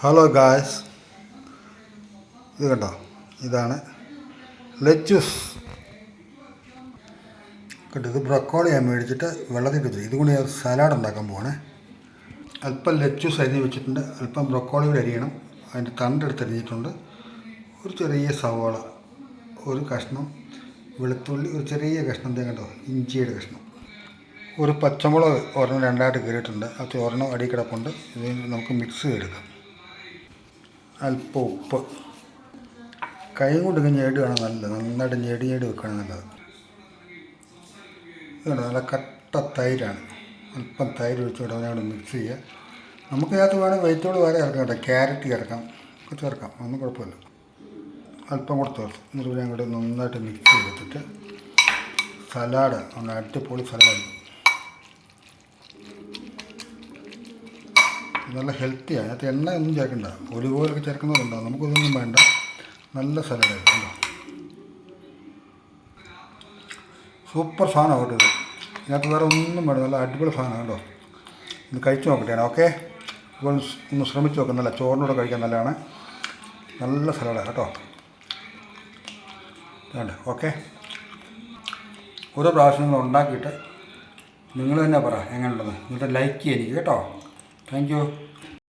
Hello guys, ഇത് കണ്ടോ, ഇതാണ് ലെച്ചൂസ് കേട്ടോ. ഇത് ബ്രക്കോളി ഞാൻ മേടിച്ചിട്ട് വെള്ളത്തിൽ ഇട്ടു. ഇതുകൊണ്ട് ഞാൻ സലാഡ് ഉണ്ടാക്കാൻ പോവാണ്. അല്പം ലെച്ചൂസ് അരിഞ്ഞ് വെച്ചിട്ടുണ്ട്, അല്പം ബ്രക്കോളി കൂടി അരിയണം. അതിൻ്റെ തണ്ടെടുത്ത് അരിഞ്ഞിട്ടുണ്ട്. ഒരു ചെറിയ സവാള, ഒരു കഷ്ണം വെളുത്തുള്ളി, ഒരു ചെറിയ കഷ്ണം കണ്ടോ, ഇഞ്ചിയുടെ കഷ്ണം, ഒരു പച്ചമുളക് ഒരെണ്ണം രണ്ടായിട്ട് കീറിയിട്ടുണ്ട്. അത് ഒരെണ്ണം അടി കിടപ്പുണ്ട്. ഇത് നമുക്ക് മിക്സ് ചെയ്തെടുക്കാം. അല്പം ഉപ്പ്, കൈ കൊണ്ട് ഞെടുകയാണ് നല്ലത്. നന്നായിട്ട് ഞെടി വെക്കുകയാണ് നല്ലത്. ഇതുണ്ട്, നല്ല കട്ട തൈരാണ്. അല്പം തൈര് ഒഴിച്ചുകൊണ്ട് അതിനോട് മിക്സ് ചെയ്യുക. നമുക്ക് ഇതിനകത്ത് വേണമെങ്കിൽ വെജിറ്റബിൾ വേറെ ചേർക്കാം കേട്ടോ. ക്യാരറ്റ് ചേർക്കാം, ഒക്കെ ചേർക്കാം, ഒന്നും കുഴപ്പമില്ല. അല്പം കൂടെ ചേർത്ത് എന്നിട്ട് ഞാൻ കൂടെ നന്നായിട്ട് മിക്സ് ചെയ്തിട്ട് സലാഡ് ഒന്ന് അടിപൊളി സലാഡ്. നല്ല ഹെൽത്തിയാണ്. അതിനകത്ത് എണ്ണ ഒന്നും ചേർക്കണ്ട. ഒലിവ് ഓയിലൊക്കെ ചേർക്കുന്നവരുണ്ടാവും, നമുക്കിതൊന്നും വേണ്ട. നല്ല സലാഡായിരുന്നു. സൂപ്പർ സാധനമാണ് കേട്ടോ ഇത്. ഇതിനകത്ത് വേറെ ഒന്നും വേണ്ട. നല്ല അടിപൊളി സാധനമാണ് കേട്ടോ. ഇത് കഴിച്ച് നോക്കട്ടെ. ഓക്കെ, ഇപ്പോൾ ഒന്ന് ശ്രമിച്ച് നോക്കാം. നല്ല ചോറിനോടെ കഴിക്കാൻ നല്ലതാണ്. നല്ല സലാഡാണ് കേട്ടോ. വേണ്ട, ഓക്കെ. ഓരോ പ്രാവശ്യം നിങ്ങൾ ഉണ്ടാക്കിയിട്ട് നിങ്ങൾ തന്നെ പറ എങ്ങനെയുണ്ടെന്ന്. എന്നിട്ട് ലൈക്ക് ചെയ്യുക എനിക്ക് കേട്ടോ. Thank you.